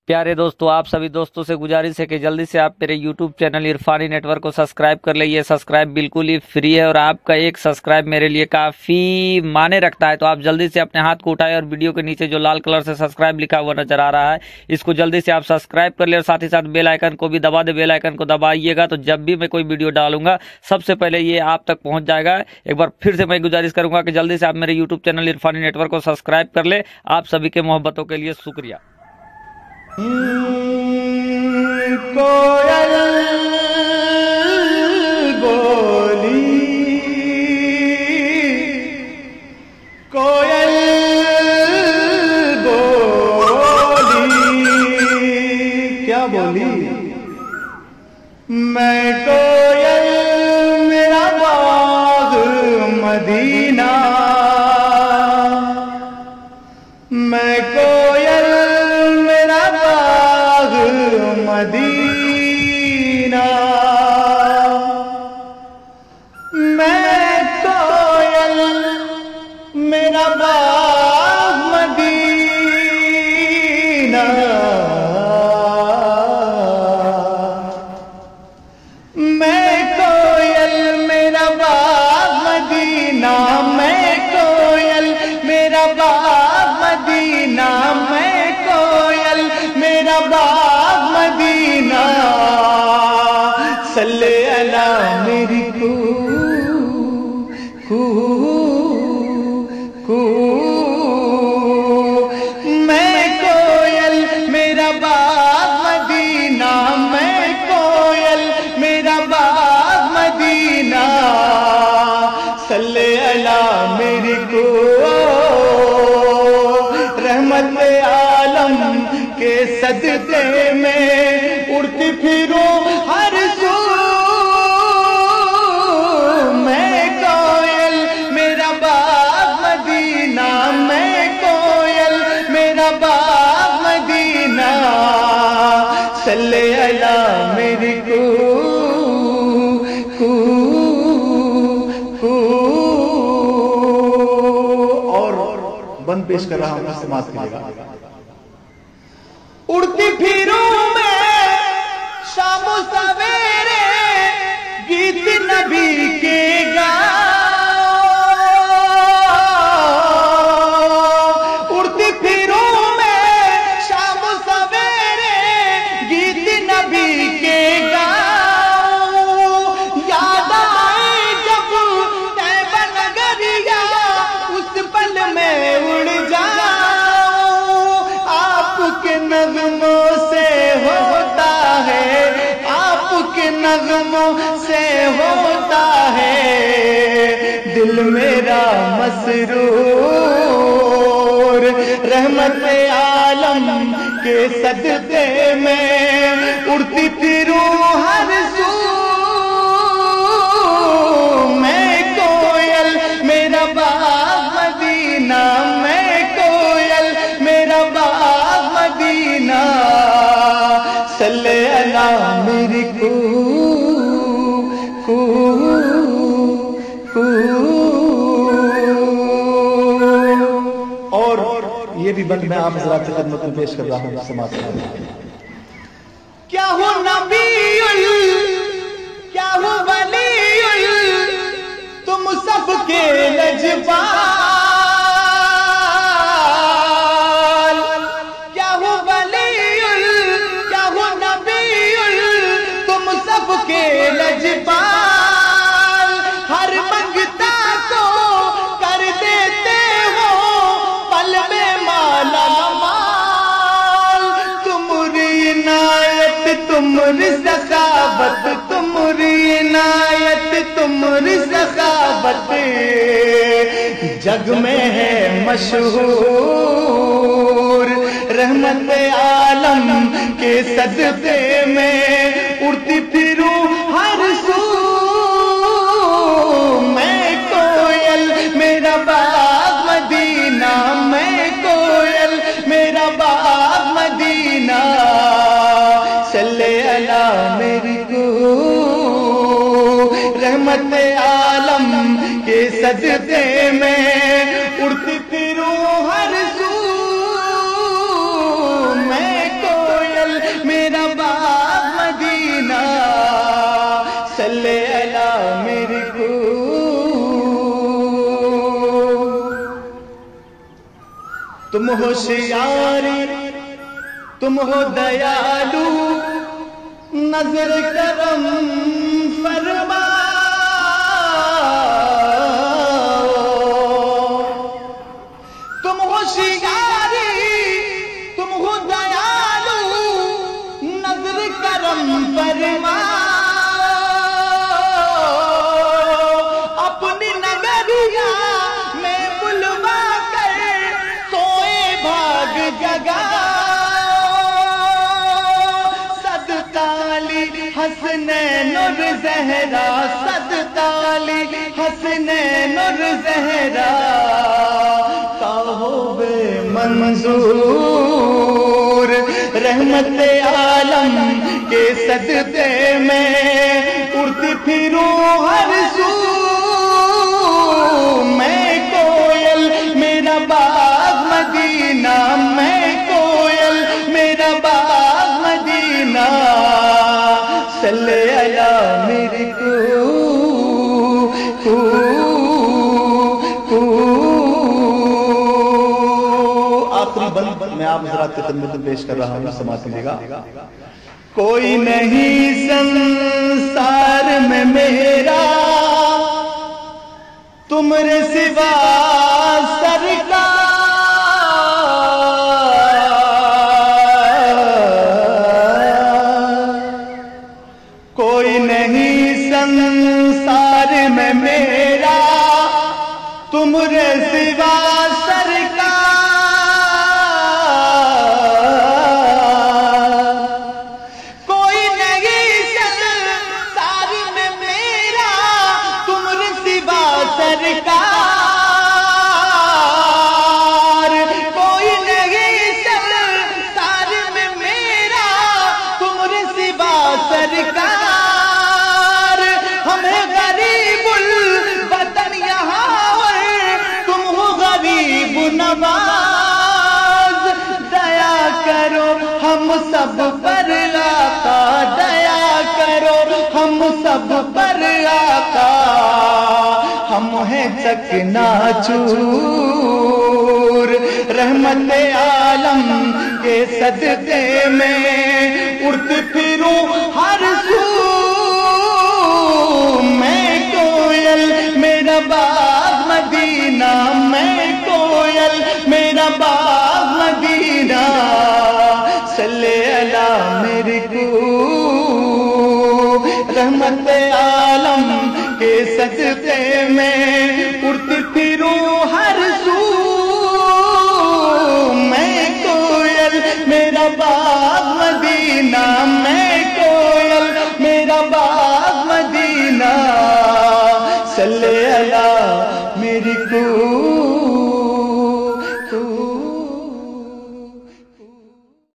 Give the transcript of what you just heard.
प्यारे दोस्तों, आप सभी दोस्तों से गुजारिश है कि जल्दी से आप मेरे YouTube चैनल इरफानी नेटवर्क को सब्सक्राइब कर ले। ये सब्सक्राइब बिल्कुल ही फ्री है और आपका एक सब्सक्राइब मेरे लिए काफ़ी मायने रखता है। तो आप जल्दी से अपने हाथ को उठाए और वीडियो के नीचे जो लाल कलर से सब्सक्राइब लिखा हुआ नजर आ रहा है, इसको जल्दी से आप सब्सक्राइब कर ले और साथ ही साथ बेल आइकन को भी दबा दे। बेल आइकन को दबाइएगा तो जब भी मैं कोई वीडियो डालूंगा सबसे पहले ये आप तक पहुंच जाएगा। एक बार फिर से मैं गुजारिश करूंगा कि जल्दी से आप मेरे YouTube चैनल इरफानी नेटवर्क को सब्सक्राइब कर ले। आप सभी के मोहब्बतों के लिए शुक्रिया। कोयल बोली, कोयल बोली, क्या बोली? मैं कोयल मेरा बाग मदीना, मैं कोयल मेरा बाग मदीना, मैं कोयल मेरा बाग मदीना, मैं कोयल मेरा बाग मदीना, मैं कोयल मेरा बाग मदीना, मैं कोयल मेरा बाग मदीना, सल्ले अला मेरी कू मैं कोयल मेरा बाग मदीना, मैं कोयल मेरा बाग मदीना, सल्ले अला मेरी को रहमत आलम के सदक़े में उड़ती फिरूं हर सू, मैं कोयल मेरा बाग मदीना, मैं कोयल मेरा बाग मदीना, सल्ले अला मेरी को और बंद पेश कर रहा हूं, समाज करेगा। उड़ती फिरूं मैं शाम सवेरे गीत नबी के गाऊं, उड़ती फिरूं मैं शाम सवेरे गीत नबी के गाऊं, याद आए जब तैबा नगरिया उस पल में उड़ जाऊं, आपके नगमों से होता है, आपके नगमों से होता है दिल मेरा मसरूर, रहमत आलम के सदक़े में उड़ती फिरूं हर सू, मैं कोयल मेरा बाग मदीना, मैं कोयल मेरा बाग मदीना, सल्ले अला मेरी को और ये भी बंद मैं आप हज़रात की खिदमत में पेश कर रहा हूँ। समाज क्या हो नबीउल, क्या हो वलीउल, तुम सबके लजपाल, क्या हो वलीउल, क्या हो नबीउल, तुम सबके लजपाल, हर मंगता को कर देते हो पल में माला माल, तुमरी इनायत तुमरी सखावत, तुमरी इनायत तुमरी सखावत जग में है मशहूर, रहमत आलम के सदक़े में उड़ती फिरूं हर सू, मैं कोयल मेरा बाग मदीना, मैं कोयल मेरा बाग मदीना, सल्ले अला मेरी को रहमत आलम के सजदे में उड़ती फिरूं हर सू मैं को तुम होशियारी, तुम हो दयालु, नजर करम फरमाओ। तुम होशियारी, तुम हो दयालु, नजर करम फरमाओ। अपनी नगरिया में बुलवा कर सोए भाग जगाओ। सदकाली हसनैन और ज़हरा, सदकाली हसनैन और ज़हरा का होवे मंजूर। रहमत आलम के सदक़े में उड़ती फिरूं हर सू। मैं कोयल मेरा बाग मदीना, मैं कोयल मेरा बाग मदीना। सल्ले अला मेरी आखिरी बंद मैं आप हज़रात की खिदमत में पेश कर रहा हूँ, समाअत कीजिएगा। कोई नहीं संसार में मेरा तुमरे सिवा सरकार। कोई नहीं संसार में मेरा तुमरे सिवा सरकार। कोई नहीं संसार में मेरा तुमरे सिवा सरकार। हमें गरीबुल वतन यहाँ और तुम हो गरीब नवाज। दया करो हम सब पर आका, दया करो हम सब पर आका। हम हैं चकनाचूर रहमत आलम के सदक़े में उड़ती फिरूं हर सू। मैं कोयल मेरा बाग मदीना, मैं कोयल मेरा बाग मदीना। सल्ले अला मेरी को रहमत आलम के सदक़े में उड़ती फिरूं हर सू। मैं कोयल मेरा बाग मदीना, मैं कोयल मेरा बाग मदीना। सल्ले अला मेरी को